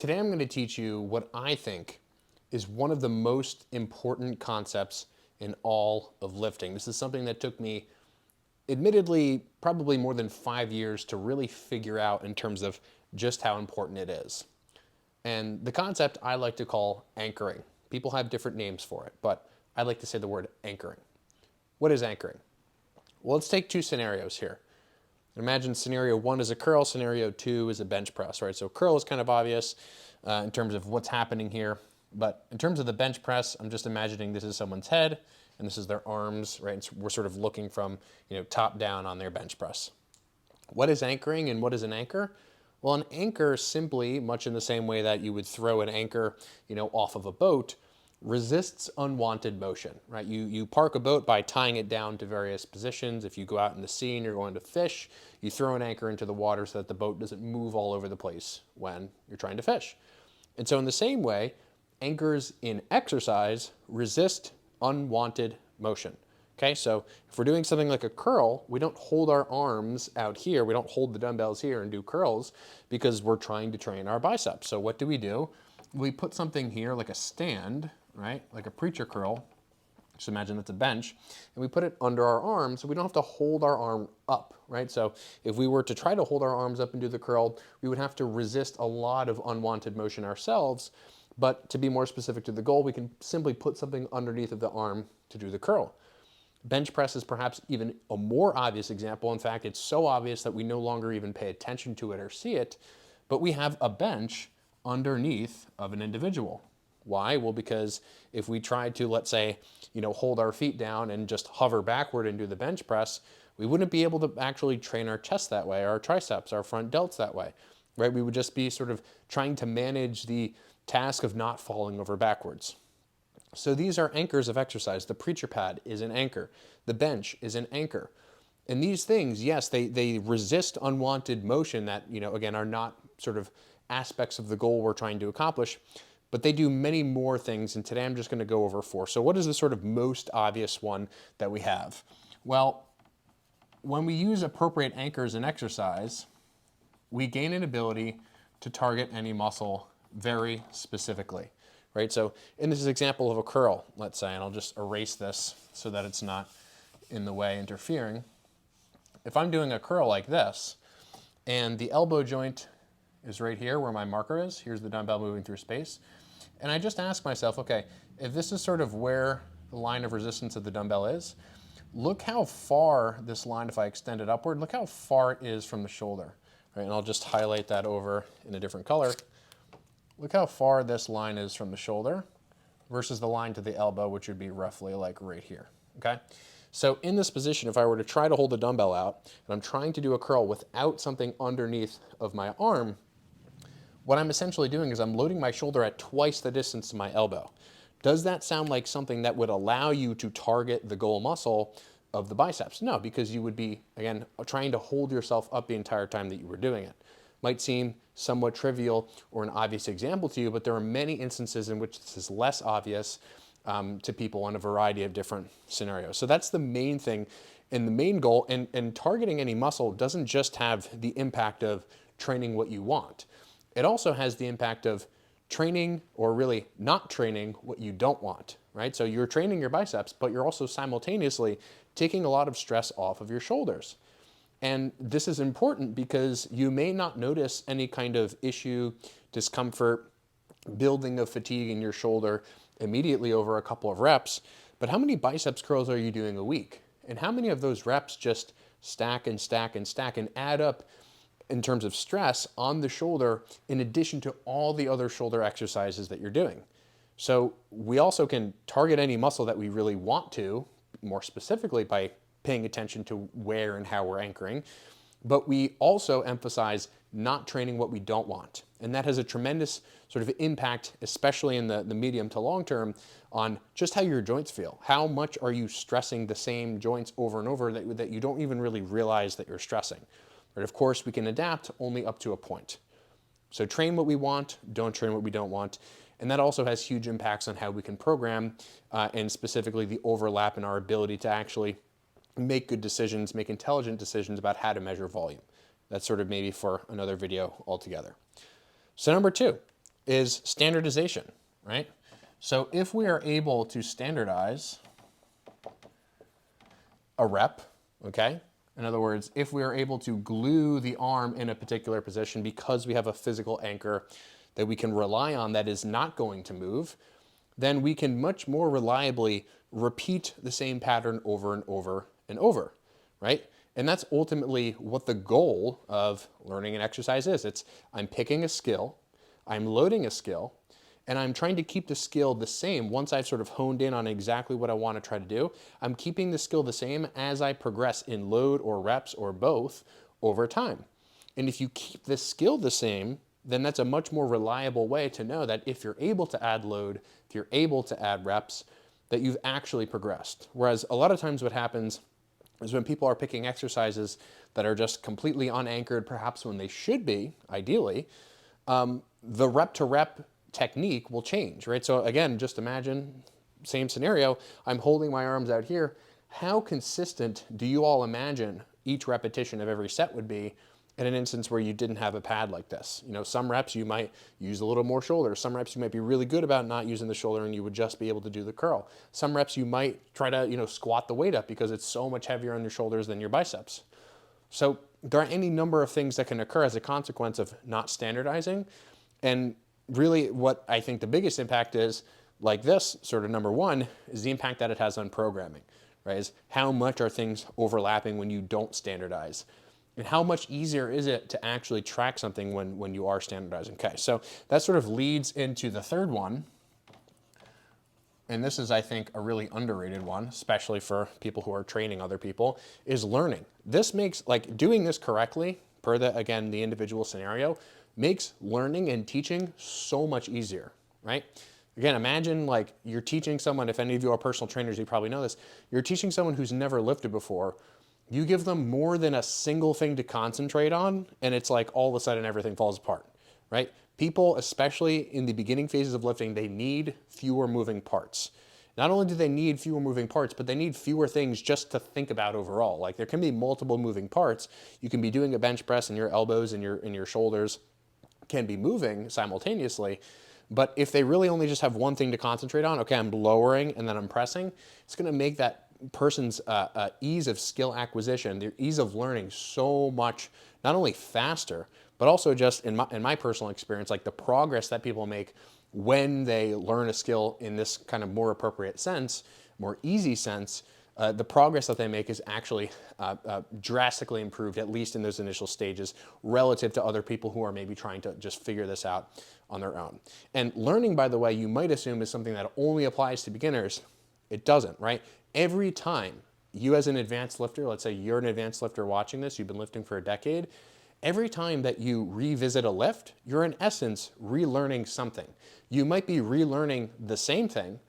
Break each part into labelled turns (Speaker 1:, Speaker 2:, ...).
Speaker 1: Today I'm going to teach you what I think is one of the most important concepts in all of lifting. This is something that took me, admittedly, probably more than 5 years to really figure out in terms of just how important it is. And the concept I like to call anchoring. People have different names for it, but I like to say the word anchoring. What is anchoring? Well, let's take two scenarios here. Imagine scenario one is a curl, scenario two is a bench press, right? So curl is kind of obvious in terms of what's happening here. But in terms of the bench press, I'm just imagining this is someone's head and this is their arms, right? And so we're sort of looking from, top down on their bench press. What is anchoring and what is an anchor? Well, an anchor simply, much in the same way that you would throw an anchor, off of a boat, resists unwanted motion, right? You park a boat by tying it down to various positions. If you go out in the sea and you're going to fish, you throw an anchor into the water so that the boat doesn't move all over the place when you're trying to fish. And so in the same way, anchors in exercise resist unwanted motion. Okay, so if we're doing something like a curl, we don't hold our arms out here, we don't hold the dumbbells here and do curls because we're trying to train our biceps. So what do? We put something here like a stand, right, like a preacher curl. Just imagine that's a bench, and we put it under our arm so we don't have to hold our arm up, right? So if we were to try to hold our arms up and do the curl, we would have to resist a lot of unwanted motion ourselves. But to be more specific to the goal, we can simply put something underneath of the arm to do the curl. Bench press is perhaps even a more obvious example. In fact, it's so obvious that we no longer even pay attention to it or see it, but we have a bench underneath of an individual. Why? Well, because if we tried to, let's say, hold our feet down and just hover backward and do the bench press, we wouldn't be able to actually train our chest that way, our triceps, our front delts that way, right? We would just be sort of trying to manage the task of not falling over backwards. So these are anchors of exercise. The preacher pad is an anchor. The bench is an anchor. And these things, yes, they resist unwanted motion that, again, are not sort of aspects of the goal we're trying to accomplish, but they do many more things. And today I'm just going to go over four. So what is the sort of most obvious one that we have? Well, when we use appropriate anchors in exercise, we gain an ability to target any muscle very specifically. Right, so in this example of a curl, let's say, and I'll just erase this so that it's not in the way interfering. If I'm doing a curl like this, and the elbow joint is right here where my marker is, here's the dumbbell moving through space, and I just ask myself, okay, if this is sort of where the line of resistance of the dumbbell is, look how far this line, if I extend it upward, look how far it is from the shoulder. Right, and I'll just highlight that over in a different color. Look how far this line is from the shoulder versus the line to the elbow, which would be roughly like right here, okay? So in this position, if I were to try to hold the dumbbell out, and I'm trying to do a curl without something underneath of my arm, what I'm essentially doing is I'm loading my shoulder at twice the distance to my elbow. Does that sound like something that would allow you to target the goal muscle of the biceps? No, because you would be, again, trying to hold yourself up the entire time that you were doing it. Might seem somewhat trivial or an obvious example to you, but there are many instances in which this is less obvious to people in a variety of different scenarios. So that's the main thing and the main goal. And targeting any muscle doesn't just have the impact of training what you want. It also has the impact of training, or really not training, what you don't want, right? So you're training your biceps, but you're also simultaneously taking a lot of stress off of your shoulders. And this is important because you may not notice any kind of issue, discomfort, building of fatigue in your shoulder immediately over a couple of reps, but how many biceps curls are you doing a week? And how many of those reps just stack and stack and stack and add up in terms of stress on the shoulder in addition to all the other shoulder exercises that you're doing? So we also can target any muscle that we really want to, more specifically by paying attention to where and how we're anchoring, but we also emphasize not training what we don't want. And that has a tremendous sort of impact, especially in the medium to long term, on just how your joints feel. How much are you stressing the same joints over and over that you don't even really realize that you're stressing? But of course, we can adapt only up to a point. So train what we want, don't train what we don't want. And that also has huge impacts on how we can program and specifically the overlap in our ability to actually make good decisions, make intelligent decisions about how to measure volume. That's sort of maybe for another video altogether. So number two, is standardization, right? So if we are able to standardize a rep, okay? In other words, if we are able to glue the arm in a particular position because we have a physical anchor that we can rely on that is not going to move, then we can much more reliably repeat the same pattern over and over and over, right? And that's ultimately what the goal of learning an exercise is. It's I'm picking a skill, I'm loading a skill, and I'm trying to keep the skill the same. Once I've sort of honed in on exactly what I want to try to do, I'm keeping the skill the same as I progress in load or reps or both over time. And if you keep the skill the same, then that's a much more reliable way to know that if you're able to add load, if you're able to add reps, that you've actually progressed. Whereas a lot of times what happens is when people are picking exercises that are just completely unanchored, perhaps when they should be, ideally, the rep to rep technique will change, right? So again, just imagine, same scenario, I'm holding my arms out here. How consistent do you all imagine each repetition of every set would be in an instance where you didn't have a pad like this? You know, some reps you might use a little more shoulder. Some reps you might be really good about not using the shoulder and you would just be able to do the curl. Some reps you might try to, squat the weight up because it's so much heavier on your shoulders than your biceps. So there are any number of things that can occur as a consequence of not standardizing. And really what I think the biggest impact is, like this, sort of number one, is the impact that it has on programming, right? Is how much are things overlapping when you don't standardize? And how much easier is it to actually track something when you are standardizing? Okay, so that sort of leads into the third one. And this is, I think, a really underrated one, especially for people who are training other people, is learning. This makes, like, doing this correctly, per the, again, the individual scenario, makes learning and teaching so much easier, right? Again, imagine like you're teaching someone, if any of you are personal trainers, you probably know this, you're teaching someone who's never lifted before, you give them more than a single thing to concentrate on, and it's like all of a sudden everything falls apart, right? People, especially in the beginning phases of lifting, they need fewer moving parts. Not only do they need fewer moving parts, but they need fewer things just to think about overall. Like there can be multiple moving parts. You can be doing a bench press and your elbows and your shoulders can be moving simultaneously. But if they really only just have one thing to concentrate on, okay, I'm lowering and then I'm pressing, it's going to make that person's ease of skill acquisition, their ease of learning so much, not only faster, but also just in my personal experience, like the progress that people make when they learn a skill in this kind of more appropriate sense, more easy sense, the progress that they make is actually drastically improved, at least in those initial stages, relative to other people who are maybe trying to just figure this out on their own. And learning, by the way, you might assume is something that only applies to beginners. It doesn't, right? Every time you as an advanced lifter, let's say you're an advanced lifter watching this, you've been lifting for a decade, every time that you revisit a lift, you're in essence relearning something. You might be relearning the same thing,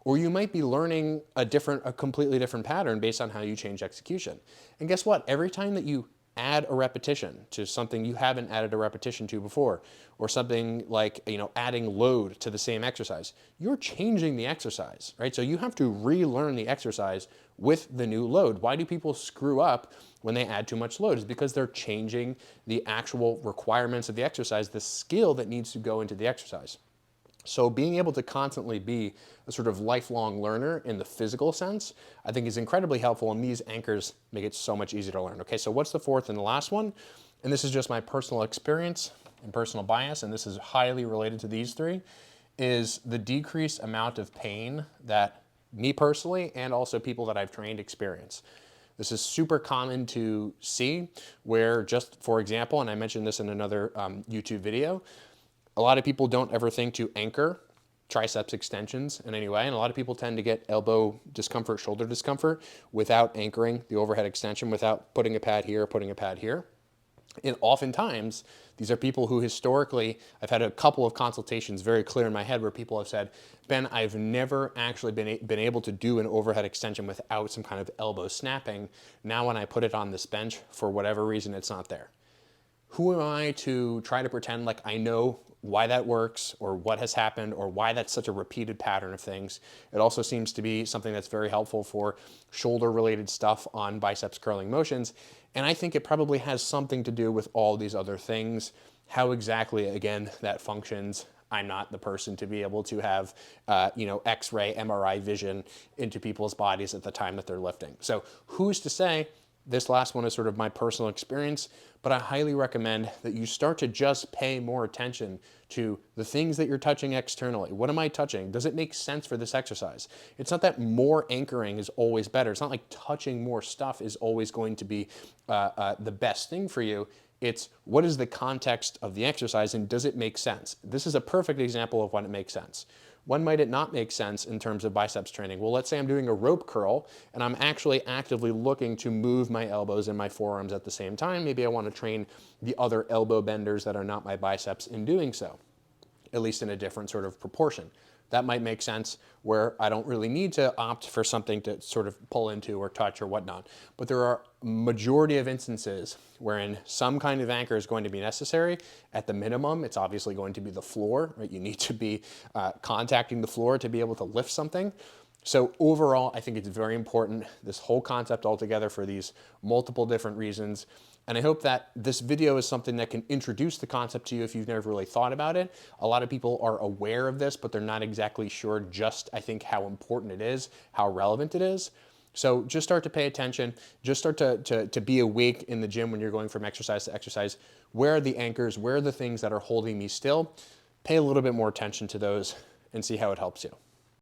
Speaker 1: or you might be learning a completely different pattern based on how you change execution. And guess what? Every time that you add a repetition to something you haven't added a repetition to before, or something like, adding load to the same exercise, you're changing the exercise, right? So you have to relearn the exercise with the new load. Why do people screw up when they add too much load? It's because they're changing the actual requirements of the exercise, the skill that needs to go into the exercise. So being able to constantly be a sort of lifelong learner in the physical sense, I think is incredibly helpful, and these anchors make it so much easier to learn. Okay, so what's the fourth and the last one? And this is just my personal experience and personal bias, and this is highly related to these three, is the decreased amount of pain that me personally and also people that I've trained experience. This is super common to see where, just for example, and I mentioned this in another YouTube video, a lot of people don't ever think to anchor triceps extensions in any way, and a lot of people tend to get elbow discomfort, shoulder discomfort without anchoring the overhead extension, without putting a pad here, putting a pad here. And oftentimes, these are people who historically, I've had a couple of consultations very clear in my head where people have said, Ben, I've never actually been able to do an overhead extension without some kind of elbow snapping. Now when I put it on this bench, for whatever reason, it's not there. Who am I to try to pretend like I know why that works or what has happened or why that's such a repeated pattern of things? It also seems to be something that's very helpful for shoulder related stuff on biceps curling motions. And I think it probably has something to do with all these other things. How exactly, again, that functions, I'm not the person to be able to have, X-ray, MRI vision into people's bodies at the time that they're lifting. So who's to say? This last one is sort of my personal experience, but I highly recommend that you start to just pay more attention to the things that you're touching externally. What am I touching? Does it make sense for this exercise? It's not that more anchoring is always better. It's not like touching more stuff is always going to be the best thing for you. It's what is the context of the exercise and does it make sense? This is a perfect example of when it makes sense. When might it not make sense in terms of biceps training? Well, let's say I'm doing a rope curl and I'm actually actively looking to move my elbows and my forearms at the same time. Maybe I want to train the other elbow benders that are not my biceps in doing so, at least in a different sort of proportion. That might make sense where I don't really need to opt for something to sort of pull into or touch or whatnot. But there are a majority of instances wherein some kind of anchor is going to be necessary. At the minimum, it's obviously going to be the floor, right? You need to be contacting the floor to be able to lift something. So overall, I think it's very important, this whole concept altogether for these multiple different reasons. And I hope that this video is something that can introduce the concept to you if you've never really thought about it. A lot of people are aware of this, but they're not exactly sure just, I think, how important it is, how relevant it is. So just start to pay attention, just start to be awake in the gym when you're going from exercise to exercise. Where are the anchors? Where are the things that are holding me still? Pay a little bit more attention to those and see how it helps you.